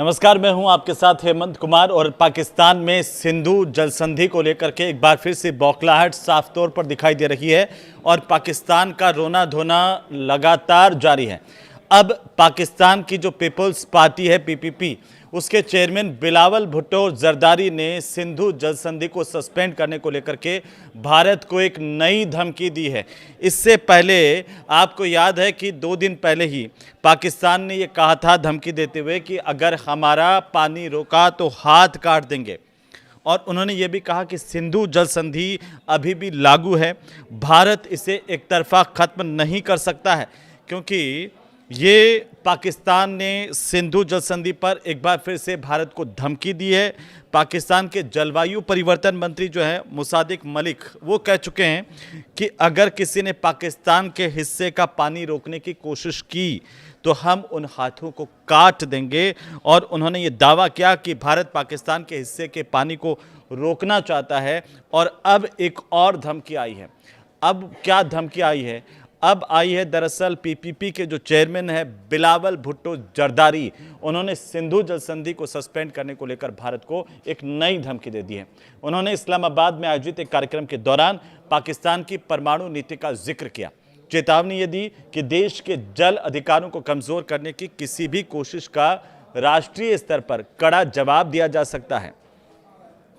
नमस्कार, मैं हूं आपके साथ हेमंत कुमार। और पाकिस्तान में सिंधु जल संधि को लेकर के एक बार फिर से बौखलाहट साफ तौर पर दिखाई दे रही है और पाकिस्तान का रोना धोना लगातार जारी है। अब पाकिस्तान की जो पीपल्स पार्टी है पीपीपी, उसके चेयरमैन बिलावल भुट्टो जरदारी ने सिंधु जल संधि को सस्पेंड करने को लेकर के भारत को एक नई धमकी दी है। इससे पहले आपको याद है कि 2 दिन पहले ही पाकिस्तान ने ये कहा था धमकी देते हुए कि अगर हमारा पानी रोका तो हाथ काट देंगे। और उन्होंने ये भी कहा कि सिंधु जल संधि अभी भी लागू है, भारत इसे एक तरफा खत्म नहीं कर सकता है, क्योंकि ये पाकिस्तान ने सिंधु जल संधि पर एक बार फिर से भारत को धमकी दी है। पाकिस्तान के जलवायु परिवर्तन मंत्री जो है मुसादिक मलिक, वो कह चुके हैं कि अगर किसी ने पाकिस्तान के हिस्से का पानी रोकने की कोशिश की तो हम उन हाथों को काट देंगे। और उन्होंने ये दावा किया कि भारत पाकिस्तान के हिस्से के पानी को रोकना चाहता है। और अब एक और धमकी आई है। अब क्या धमकी आई है? अब आई है दरअसल पीपीपी के जो चेयरमैन है बिलावल भुट्टो जरदारी, उन्होंने सिंधु जल संधि को सस्पेंड करने को लेकर भारत को एक नई धमकी दे दी है। उन्होंने इस्लामाबाद में आयोजित एक कार्यक्रम के दौरान पाकिस्तान की परमाणु नीति का जिक्र किया, चेतावनी ये दी कि देश के जल अधिकारों को कमजोर करने की किसी भी कोशिश का राष्ट्रीय स्तर पर कड़ा जवाब दिया जा सकता है।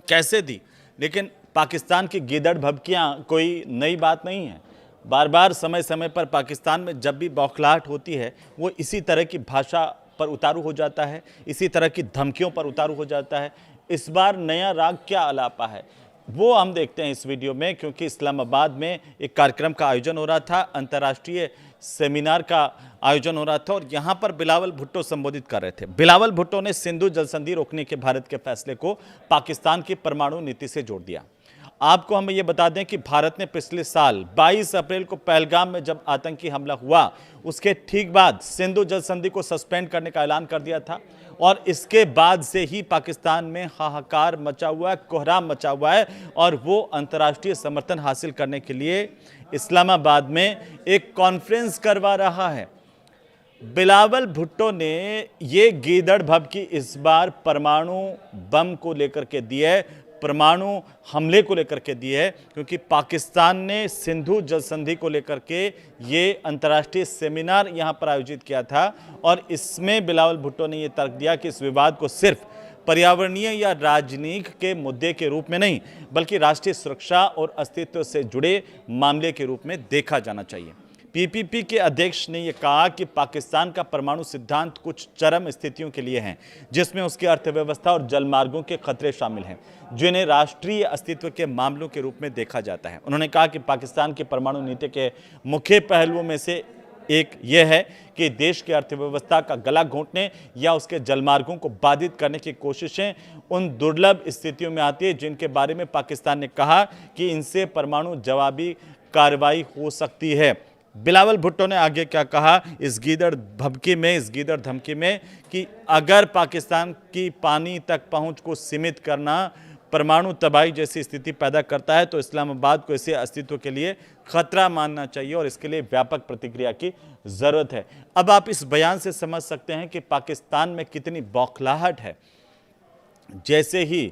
कैसे दी? लेकिन पाकिस्तान की गीदड़ भभकियां कोई नई बात नहीं है। बार बार समय समय पर पाकिस्तान में जब भी बौखलाहट होती है वो इसी तरह की भाषा पर उतारू हो जाता है, इसी तरह की धमकियों पर उतारू हो जाता है। इस बार नया राग क्या अलापा है वो हम देखते हैं इस वीडियो में, क्योंकि इस्लामाबाद में एक कार्यक्रम का आयोजन हो रहा था, अंतर्राष्ट्रीय सेमिनार का आयोजन हो रहा था और यहाँ पर बिलावल भुट्टो संबोधित कर रहे थे। बिलावल भुट्टो ने सिंधु जल संधि रोकने के भारत के फैसले को पाकिस्तान की परमाणु नीति से जोड़ दिया। आपको हम ये बता दें कि भारत ने पिछले साल 22 अप्रैल को पहलगाम में जब आतंकी हमला हुआ, उसके ठीक बाद सिंधु जल संधि को सस्पेंड करने का ऐलान कर दिया था। और इसके बाद से ही पाकिस्तान में हाहाकार मचा हुआ है, कोहराम मचा हुआ है और वो अंतर्राष्ट्रीय समर्थन हासिल करने के लिए इस्लामाबाद में एक कॉन्फ्रेंस करवा रहा है। बिलावल भुट्टो ने ये गीदड़ भभकी इस बार परमाणु बम को लेकर के दी है, परमाणु हमले को लेकर के दी है, क्योंकि पाकिस्तान ने सिंधु जल संधि को लेकर के ये अंतर्राष्ट्रीय सेमिनार यहाँ पर आयोजित किया था। और इसमें बिलावल भुट्टो ने ये तर्क दिया कि इस विवाद को सिर्फ पर्यावरणीय या राजनीतिक के मुद्दे के रूप में नहीं, बल्कि राष्ट्रीय सुरक्षा और अस्तित्व से जुड़े मामले के रूप में देखा जाना चाहिए। पीपीपी के अध्यक्ष ने यह कहा कि पाकिस्तान का परमाणु सिद्धांत कुछ चरम स्थितियों के लिए है, जिसमें उसकी अर्थव्यवस्था और जलमार्गों के खतरे शामिल हैं, जिन्हें राष्ट्रीय अस्तित्व के मामलों के रूप में देखा जाता है। उन्होंने कहा कि पाकिस्तान की परमाणु नीति के मुख्य पहलुओं में से एक यह है कि देश की अर्थव्यवस्था का गला घोंटने या उसके जलमार्गों को बाधित करने की कोशिशें उन दुर्लभ स्थितियों में आती है जिनके बारे में पाकिस्तान ने कहा कि इनसे परमाणु जवाबी कार्रवाई हो सकती है। बिलावल भुट्टो ने आगे क्या कहा इस गीदड़ भभकी में, इस गीदड़ धमकी में, कि अगर पाकिस्तान की पानी तक पहुंच को सीमित करना परमाणु तबाही जैसी स्थिति पैदा करता है तो इस्लामाबाद को इसे अस्तित्व के लिए खतरा मानना चाहिए और इसके लिए व्यापक प्रतिक्रिया की जरूरत है। अब आप इस बयान से समझ सकते हैं कि पाकिस्तान में कितनी बौखलाहट है। जैसे ही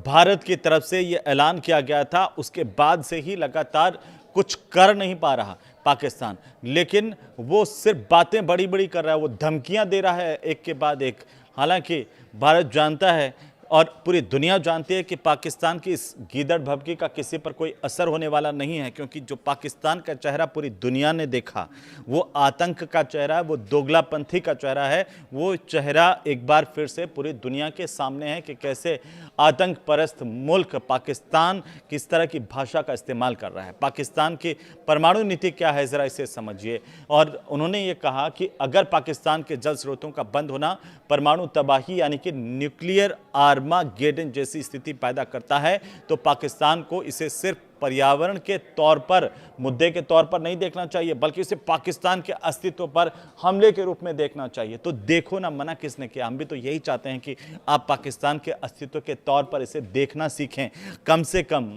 भारत की तरफ से यह ऐलान किया गया था, उसके बाद से ही लगातार कुछ कर नहीं पा रहा पाकिस्तान, लेकिन वो सिर्फ बातें बड़ी बड़ी कर रहा है, वो धमकियां दे रहा है एक के बाद एक। हालांकि भारत जानता है और पूरी दुनिया जानती है कि पाकिस्तान की इस गीदड़ भभकी का किसी पर कोई असर होने वाला नहीं है, क्योंकि जो पाकिस्तान का चेहरा पूरी दुनिया ने देखा वो आतंक का चेहरा है, वो दोगलापंथी का चेहरा है। वो चेहरा एक बार फिर से पूरी दुनिया के सामने है कि कैसे आतंक परस्त मुल्क पाकिस्तान किस तरह की भाषा का इस्तेमाल कर रहा है। पाकिस्तान की परमाणु नीति क्या है, ज़रा इसे समझिए। और उन्होंने ये कहा कि अगर पाकिस्तान के जल स्रोतों का बंद होना परमाणु तबाही यानी कि न्यूक्लियर आर्मागेडन जैसी स्थिति पैदा करता है तो पाकिस्तान को इसे सिर्फ पर्यावरण के तौर पर, मुद्दे के तौर पर नहीं देखना चाहिए, बल्कि इसे पाकिस्तान के अस्तित्व पर हमले के रूप में देखना चाहिए। तो देखो ना, मना किसने किया? हम भी तो यही चाहते हैं कि आप पाकिस्तान के अस्तित्व के तौर पर इसे देखना सीखें। कम से कम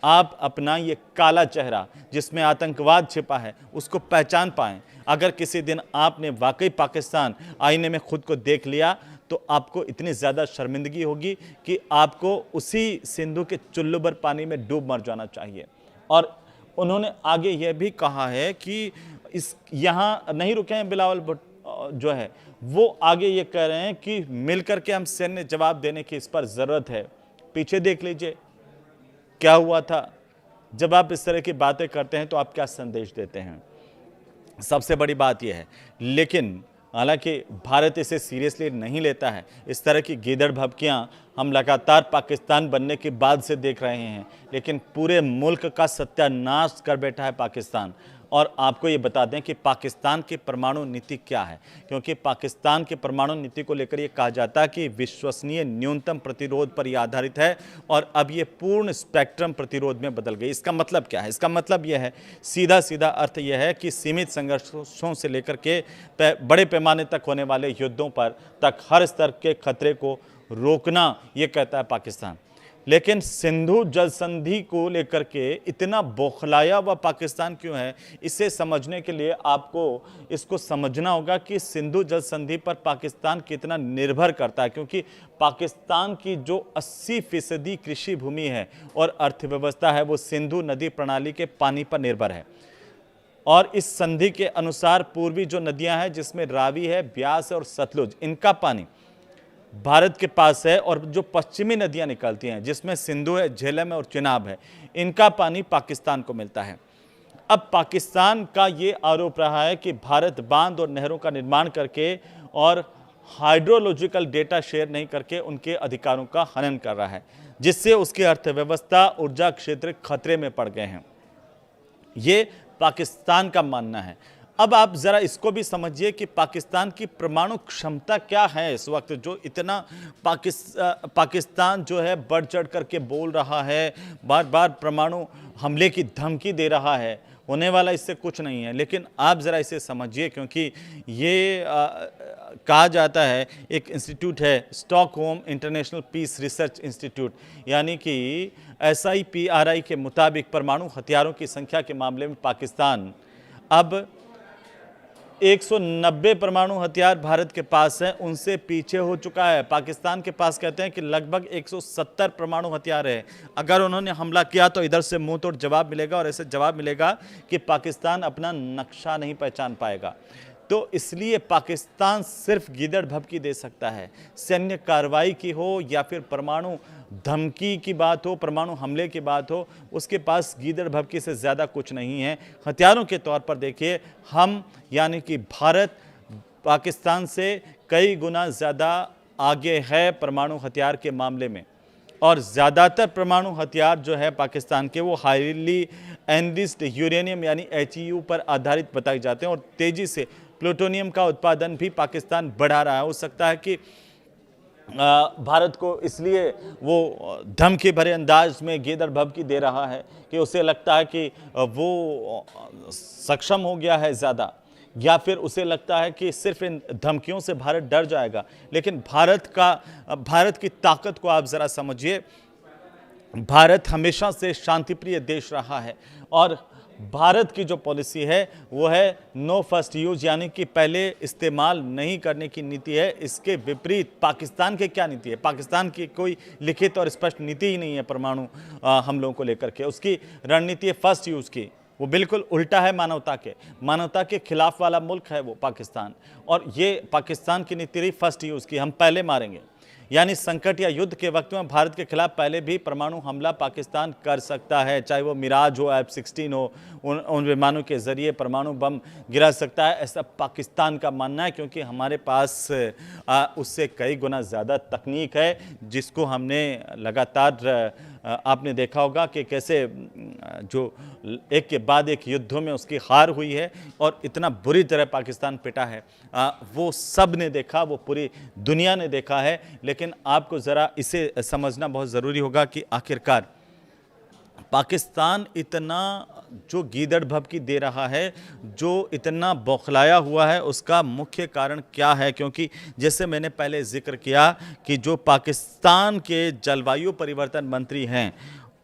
आप अपना ये काला चेहरा जिसमें आतंकवाद छिपा है उसको पहचान पाएं। अगर किसी दिन आपने वाकई पाकिस्तान आईने में खुद को देख लिया तो आपको इतनी ज़्यादा शर्मिंदगी होगी कि आपको उसी सिंधु के चुल्लू भर पानी में डूब मर जाना चाहिए। और उन्होंने आगे यह भी कहा है कि इस यहाँ नहीं रुके हैं बिलावल भुट्टो जो है, वो आगे ये कह रहे हैं कि मिलकर के हम सैन्य जवाब देने की इस पर ज़रूरत है। पीछे देख लीजिए क्या हुआ था। जब आप इस तरह की बातें करते हैं तो आप क्या संदेश देते हैं, सबसे बड़ी बात यह है। लेकिन हालांकि भारत इसे सीरियसली नहीं लेता है। इस तरह की गीदड़ भभकियां हम लगातार पाकिस्तान बनने के बाद से देख रहे हैं, लेकिन पूरे मुल्क का सत्यानाश कर बैठा है पाकिस्तान। और आपको ये बता दें कि पाकिस्तान की परमाणु नीति क्या है, क्योंकि पाकिस्तान की परमाणु नीति को लेकर ये कहा जाता है कि विश्वसनीय न्यूनतम प्रतिरोध पर यह आधारित है, और अब ये पूर्ण स्पेक्ट्रम प्रतिरोध में बदल गई। इसका मतलब क्या है? इसका मतलब यह है, सीधा सीधा अर्थ यह है कि सीमित संघर्षों से लेकर के बड़े पैमाने तक होने वाले युद्धों पर तक हर स्तर के खतरे को रोकना, ये कहता है पाकिस्तान। लेकिन सिंधु जल संधि को लेकर के इतना बौखलाया हुआ पाकिस्तान क्यों है, इसे समझने के लिए आपको इसको समझना होगा कि सिंधु जल संधि पर पाकिस्तान कितना निर्भर करता है। क्योंकि पाकिस्तान की जो 80% कृषि भूमि है और अर्थव्यवस्था है, वो सिंधु नदी प्रणाली के पानी पर निर्भर है। और इस संधि के अनुसार पूर्वी जो नदियां हैं, जिसमें रावी है, ब्यास है और सतलुज, इनका पानी भारत के पास है। और जो पश्चिमी नदियां निकलती हैं, जिसमें सिंधु है, झेलम है और चिनाब है, इनका पानी पाकिस्तान को मिलता है। अब पाकिस्तान का ये आरोप रहा है कि भारत बांध और नहरों का निर्माण करके और हाइड्रोलॉजिकल डेटा शेयर नहीं करके उनके अधिकारों का हनन कर रहा है, जिससे उसकी अर्थव्यवस्था, ऊर्जा क्षेत्र खतरे में पड़ गए हैं। ये पाकिस्तान का मानना है। अब आप ज़रा इसको भी समझिए कि पाकिस्तान की परमाणु क्षमता क्या है इस वक्त, जो इतना पाकिस्तान जो है बढ़ चढ़ करके बोल रहा है, बार बार परमाणु हमले की धमकी दे रहा है। होने वाला इससे कुछ नहीं है। लेकिन आप ज़रा इसे समझिए, क्योंकि ये कहा जाता है, एक इंस्टीट्यूट है Stockholm international peace research institute, यानी कि SIPRI के मुताबिक परमाणु हथियारों की संख्या के मामले में पाकिस्तान अब 190 परमाणु हथियार भारत के पास है, उनसे पीछे हो चुका है। पाकिस्तान के पास कहते हैं कि लगभग 170 परमाणु हथियार है। अगर उन्होंने हमला किया तो इधर से मुंह तोड़ जवाब मिलेगा, और ऐसे जवाब मिलेगा कि पाकिस्तान अपना नक्शा नहीं पहचान पाएगा। तो इसलिए पाकिस्तान सिर्फ गीदड़ भभकी दे सकता है। सैन्य कार्रवाई की हो या फिर परमाणु धमकी की बात हो, परमाणु हमले की बात हो, उसके पास गीदड़ भभकी से ज़्यादा कुछ नहीं है। हथियारों के तौर पर देखिए, हम यानी कि भारत पाकिस्तान से कई गुना ज़्यादा आगे है परमाणु हथियार के मामले में। और ज़्यादातर परमाणु हथियार जो है पाकिस्तान के, वो हाईली एनरिच्ड यूरेनियम यानी HEU पर आधारित बताए जाते हैं। और तेज़ी से प्लूटोनियम का उत्पादन भी पाकिस्तान बढ़ा रहा है। हो सकता है कि भारत को इसलिए वो धमकी भरे अंदाज में गीदड़ भभकी दे रहा है कि उसे लगता है कि वो सक्षम हो गया है ज़्यादा, या फिर उसे लगता है कि सिर्फ इन धमकियों से भारत डर जाएगा। लेकिन भारत की ताकत को आप ज़रा समझिए। भारत हमेशा से शांतिप्रिय देश रहा है, और भारत की जो पॉलिसी है वो है नो फर्स्ट यूज, यानी कि पहले इस्तेमाल नहीं करने की नीति है। इसके विपरीत पाकिस्तान की क्या नीति है? पाकिस्तान की कोई लिखित और स्पष्ट नीति ही नहीं है परमाणु हमलों को लेकर के। उसकी रणनीति है फर्स्ट यूज की, वो बिल्कुल उल्टा है मानवता के खिलाफ वाला मुल्क है वो पाकिस्तान। और ये पाकिस्तान की नीति रही फर्स्ट यूज की, हम पहले मारेंगे। यानी संकट या युद्ध के वक्त में भारत के खिलाफ पहले भी परमाणु हमला पाकिस्तान कर सकता है, चाहे वो मिराज हो, F-16 हो, उन विमानों के जरिए परमाणु बम गिरा सकता है, ऐसा पाकिस्तान का मानना है। क्योंकि हमारे पास उससे कई गुना ज़्यादा तकनीक है, जिसको हमने लगातार आपने देखा होगा कि कैसे जो एक के बाद एक युद्धों में उसकी हार हुई है और इतना बुरी तरह पाकिस्तान पिटा है, वो सब ने देखा, वो पूरी दुनिया ने देखा है। लेकिन आपको ज़रा इसे समझना बहुत ज़रूरी होगा कि आखिरकार पाकिस्तान इतना जो गीदड़ भभकी दे रहा है, जो इतना बौखलाया हुआ है, उसका मुख्य कारण क्या है? क्योंकि जैसे मैंने पहले जिक्र किया कि जो पाकिस्तान के जलवायु परिवर्तन मंत्री हैं,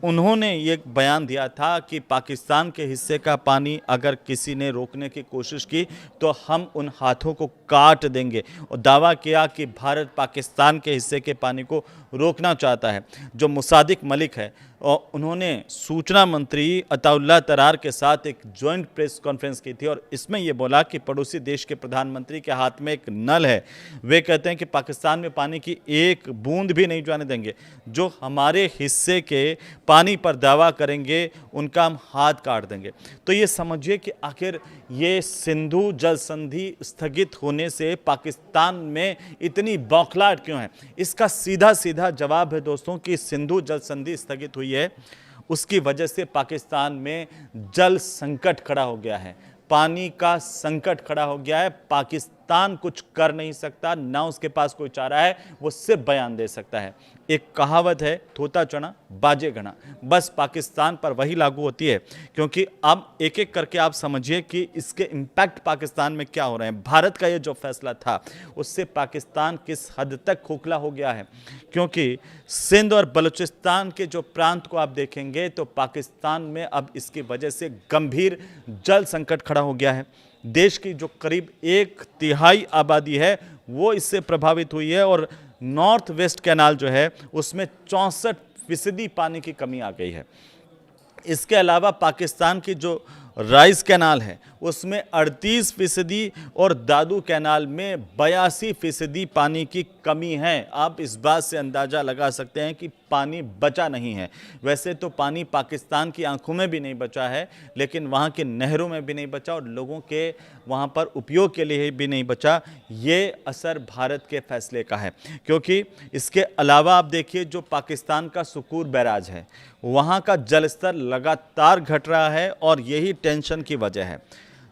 उन्होंने ये बयान दिया था कि पाकिस्तान के हिस्से का पानी अगर किसी ने रोकने की कोशिश की तो हम उन हाथों को काट देंगे, और दावा किया कि भारत पाकिस्तान के हिस्से के पानी को रोकना चाहता है। जो मुसादिक मलिक है और उन्होंने सूचना मंत्री अताउल्लाह तरार के साथ एक जॉइंट प्रेस कॉन्फ्रेंस की थी और इसमें यह बोला कि पड़ोसी देश के प्रधानमंत्री के हाथ में एक नल है। वे कहते हैं कि पाकिस्तान में पानी की एक बूंद भी नहीं जाने देंगे। जो हमारे हिस्से के पानी पर दावा करेंगे उनका हम हाथ काट देंगे। तो ये समझिए कि आखिर ये सिंधु जल संधि स्थगित होने से पाकिस्तान में इतनी बौखलाहट क्यों है। इसका सीधा सीधा जवाब है दोस्तों कि सिंधु जल संधि स्थगित हुई है, उसकी वजह से पाकिस्तान में जल संकट खड़ा हो गया है, पानी का संकट खड़ा हो गया है। पाकिस्तान कुछ कर नहीं सकता, ना उसके पास कोई चारा है, वो सिर्फ बयान दे सकता है। एक कहावत है, थोता चना बाजे घना, बस पाकिस्तान पर वही लागू होती है। क्योंकि अब एक एक करके आप समझिए कि इसके इम्पैक्ट पाकिस्तान में क्या हो रहे हैं। भारत का ये जो फैसला था उससे पाकिस्तान किस हद तक खोखला हो गया है। क्योंकि सिंध और बलूचिस्तान के जो प्रांत को आप देखेंगे तो पाकिस्तान में अब इसकी वजह से गंभीर जल संकट खड़ा हो गया है। देश की जो करीब 1/3 आबादी है वो इससे प्रभावित हुई है और नॉर्थ वेस्ट कैनाल जो है उसमें 64% पानी की कमी आ गई है। इसके अलावा पाकिस्तान की जो राइस कैनाल है उसमें 38% और दादू कैनाल में 82% पानी की कमी है। आप इस बात से अंदाज़ा लगा सकते हैं कि पानी बचा नहीं है। वैसे तो पानी पाकिस्तान की आंखों में भी नहीं बचा है, लेकिन वहाँ के नहरों में भी नहीं बचा और लोगों के वहाँ पर उपयोग के लिए भी नहीं बचा। ये असर भारत के फैसले का है। क्योंकि इसके अलावा आप देखिए जो पाकिस्तान का सुकूर बैराज है वहाँ का जल स्तर लगातार घट रहा है और यही टेंशन की वजह है।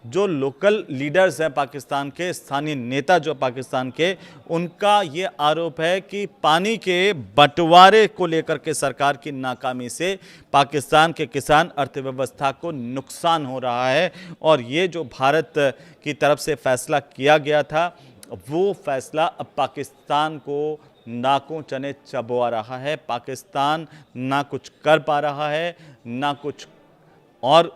जो लोकल लीडर्स हैं पाकिस्तान के, स्थानीय नेता जो पाकिस्तान के, उनका ये आरोप है कि पानी के बंटवारे को लेकर के सरकार की नाकामी से पाकिस्तान के किसान अर्थव्यवस्था को नुकसान हो रहा है। और ये जो भारत की तरफ से फैसला किया गया था वो फैसला अब पाकिस्तान को नाकों चने चबवा रहा है। पाकिस्तान ना कुछ कर पा रहा है ना कुछ, और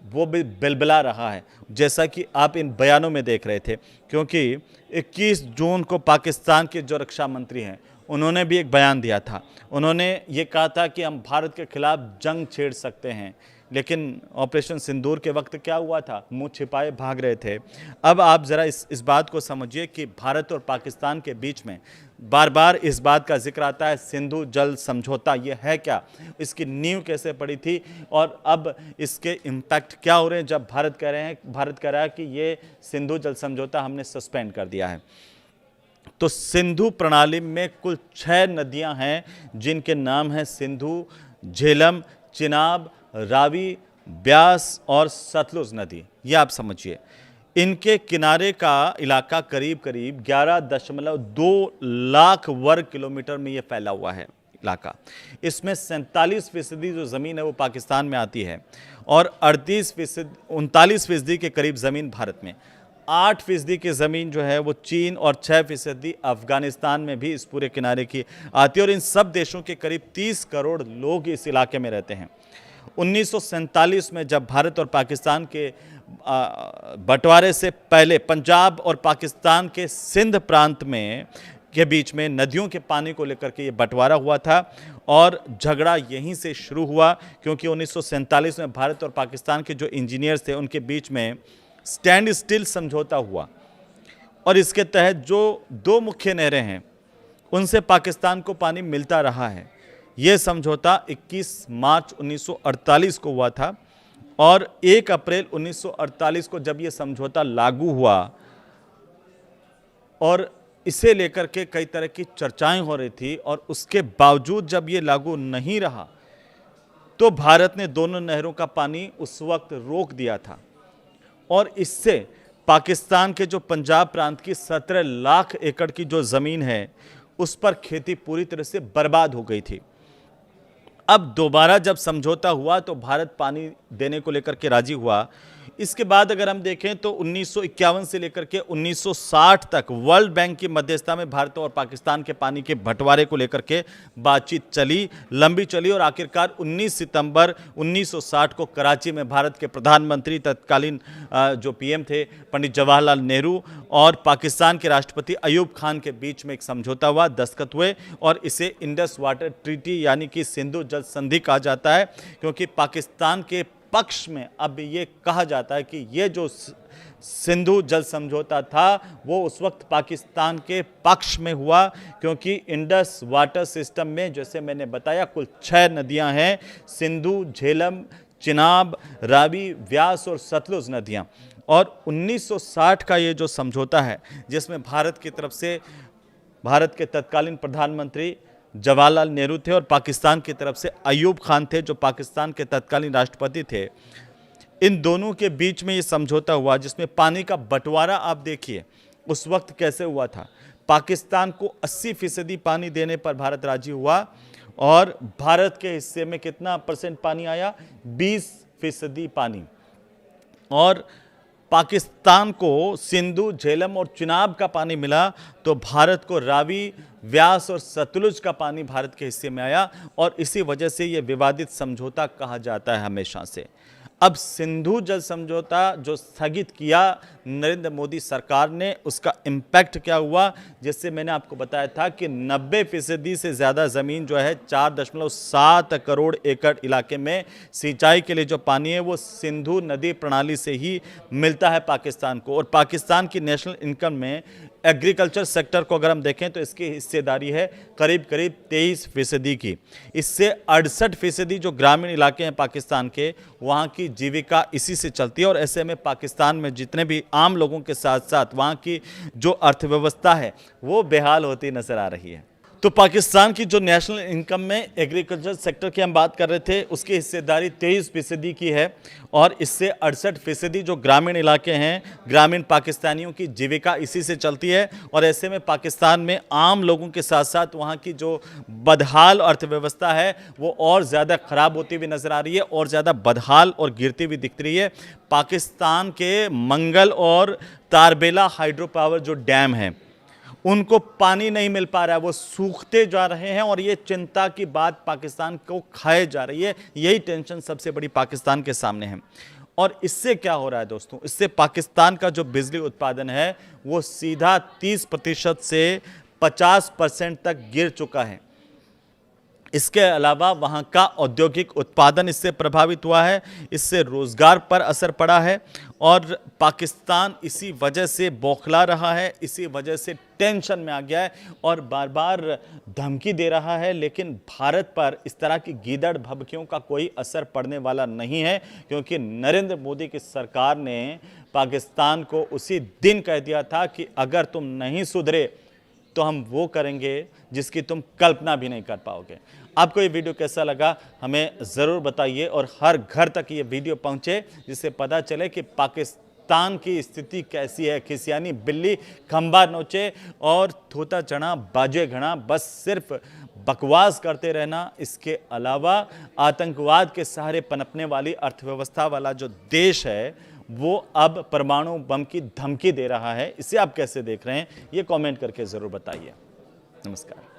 वो भी बिलबिला रहा है, जैसा कि आप इन बयानों में देख रहे थे। क्योंकि 21 जून को पाकिस्तान के जो रक्षा मंत्री हैं उन्होंने भी एक बयान दिया था। उन्होंने ये कहा था कि हम भारत के खिलाफ जंग छेड़ सकते हैं, लेकिन ऑपरेशन सिंदूर के वक्त क्या हुआ था, मुंह छिपाए भाग रहे थे। अब आप ज़रा इस बात को समझिए कि भारत और पाकिस्तान के बीच में बार बार इस बात का जिक्र आता है सिंधु जल समझौता, ये है क्या, इसकी नींव कैसे पड़ी थी और अब इसके इम्पैक्ट क्या हो रहे हैं। जब भारत कह रहा है कि ये सिंधु जल समझौता हमने सस्पेंड कर दिया है। तो सिंधु प्रणाली में कुल 6 नदियां हैं जिनके नाम हैं सिंधु, झेलम, चिनाब, रावी, ब्यास और सतलुज नदी। ये आप समझिए इनके किनारे का इलाका करीब करीब 11.2 लाख वर्ग किलोमीटर में ये फैला हुआ है इलाका। इसमें 47% जो ज़मीन है वो पाकिस्तान में आती है और 39% के करीब ज़मीन भारत में, 8% की ज़मीन जो है वो चीन और 6% अफगानिस्तान में भी इस पूरे किनारे की आती है। और इन सब देशों के करीब 30 करोड़ लोग इस इलाके में रहते हैं। 1947 में जब भारत और पाकिस्तान के बंटवारे से पहले पंजाब और पाकिस्तान के सिंध प्रांत में के बीच में नदियों के पानी को लेकर के ये बंटवारा हुआ था और झगड़ा यहीं से शुरू हुआ। क्योंकि 1947 में भारत और पाकिस्तान के जो इंजीनियर्स थे उनके बीच में स्टैंड स्टिल समझौता हुआ और इसके तहत जो 2 मुख्य नहरें हैं उनसे पाकिस्तान को पानी मिलता रहा है। ये समझौता 21 मार्च 1948 को हुआ था और 1 अप्रैल 1948 को जब ये समझौता लागू हुआ और इसे लेकर के कई तरह की चर्चाएं हो रही थी, और उसके बावजूद जब ये लागू नहीं रहा तो भारत ने दोनों नहरों का पानी उस वक्त रोक दिया था और इससे पाकिस्तान के जो पंजाब प्रांत की 17 लाख एकड़ की जो ज़मीन है उस पर खेती पूरी तरह से बर्बाद हो गई थी। अब दोबारा जब समझौता हुआ तो भारत पानी देने को लेकर के राजी हुआ। इसके बाद अगर हम देखें तो 1951 से लेकर के 1960 तक वर्ल्ड बैंक की मध्यस्थता में भारत और पाकिस्तान के पानी के बंटवारे को लेकर के बातचीत चली, लंबी चली और आखिरकार 19 सितंबर 1960 को कराची में भारत के प्रधानमंत्री तत्कालीन जो पीएम थे पंडित जवाहरलाल नेहरू और पाकिस्तान के राष्ट्रपति अयूब खान के बीच में एक समझौता हुआ, दस्तखत हुए और इसे इंडस वाटर ट्रीटी यानी कि सिंधु जल संधि कहा जाता है, क्योंकि पाकिस्तान के पक्ष में अब ये कहा जाता है कि ये जो सिंधु जल समझौता था वो उस वक्त पाकिस्तान के पक्ष में हुआ, क्योंकि इंडस वाटर सिस्टम में जैसे मैंने बताया कुल 6 नदियां हैं, सिंधु, झेलम, चिनाब, रावी, व्यास और सतलुज नदियां। और 1960 का ये जो समझौता है जिसमें भारत की तरफ से भारत के तत्कालीन प्रधानमंत्री जवाहरलाल नेहरू थे और पाकिस्तान की तरफ से अयूब खान थे जो पाकिस्तान के तत्कालीन राष्ट्रपति थे, इन दोनों के बीच में ये समझौता हुआ जिसमें पानी का बंटवारा आप देखिए उस वक्त कैसे हुआ था। पाकिस्तान को 80% पानी देने पर भारत राजी हुआ और भारत के हिस्से में कितना % पानी आया, 20% पानी। और पाकिस्तान को सिंधु, झेलम और चिनाब का पानी मिला तो भारत को रावी, व्यास और सतलुज का पानी भारत के हिस्से में आया और इसी वजह से यह विवादित समझौता कहा जाता है हमेशा से। अब सिंधु जल समझौता जो स्थगित किया नरेंद्र मोदी सरकार ने, उसका इम्पैक्ट क्या हुआ, जिससे मैंने आपको बताया था कि 90% से ज़्यादा ज़मीन जो है 4.7 करोड़ एकड़ इलाके में सिंचाई के लिए जो पानी है वो सिंधु नदी प्रणाली से ही मिलता है पाकिस्तान को। और पाकिस्तान की नेशनल इनकम में एग्रीकल्चर सेक्टर को अगर हम देखें तो इसकी हिस्सेदारी है करीब 23% की। इससे 68% जो ग्रामीण इलाके हैं पाकिस्तान के, वहाँ की जीविका इसी से चलती है और ऐसे में पाकिस्तान में जितने भी आम लोगों के साथ साथ वहाँ की जो अर्थव्यवस्था है वो बेहाल होती नजर आ रही है। तो पाकिस्तान की जो नेशनल इनकम में एग्रीकल्चर सेक्टर की हम बात कर रहे थे उसकी हिस्सेदारी 23% की है और इससे 68% जो ग्रामीण इलाके हैं, ग्रामीण पाकिस्तानियों की जीविका इसी से चलती है। और ऐसे में पाकिस्तान में आम लोगों के साथ साथ वहाँ की जो बदहाल अर्थव्यवस्था है वो और ज़्यादा ख़राब होती हुई नज़र आ रही है और ज़्यादा बदहाल और गिरती हुई दिख रही है। पाकिस्तान के मंगल और तारबेला हाइड्रो पावर जो डैम हैं उनको पानी नहीं मिल पा रहा है, वो सूखते जा रहे हैं और ये चिंता की बात पाकिस्तान को खाए जा रही है। यही टेंशन सबसे बड़ी पाकिस्तान के सामने है। और इससे क्या हो रहा है दोस्तों, इससे पाकिस्तान का जो बिजली उत्पादन है वो सीधा 30% से 50% तक गिर चुका है। इसके अलावा वहाँ का औद्योगिक उत्पादन इससे प्रभावित हुआ है, इससे रोज़गार पर असर पड़ा है और पाकिस्तान इसी वजह से बौखला रहा है, इसी वजह से टेंशन में आ गया है और बार बार धमकी दे रहा है। लेकिन भारत पर इस तरह की गीदड़ भभकियों का कोई असर पड़ने वाला नहीं है, क्योंकि नरेंद्र मोदी की सरकार ने पाकिस्तान को उसी दिन कह दिया था कि अगर तुम नहीं सुधरे तो हम वो करेंगे जिसकी तुम कल्पना भी नहीं कर पाओगे। आपको ये वीडियो कैसा लगा हमें ज़रूर बताइए और हर घर तक ये वीडियो पहुंचे जिससे पता चले कि पाकिस्तान की स्थिति कैसी है। खिसियानी बिल्ली खंबा नोचे और थोता चना बाजे घना, बस सिर्फ बकवास करते रहना। इसके अलावा आतंकवाद के सहारे पनपने वाली अर्थव्यवस्था वाला जो देश है वो अब परमाणु बम की धमकी दे रहा है। इसे आप कैसे देख रहे हैं ये कमेंट करके ज़रूर बताइए। नमस्कार।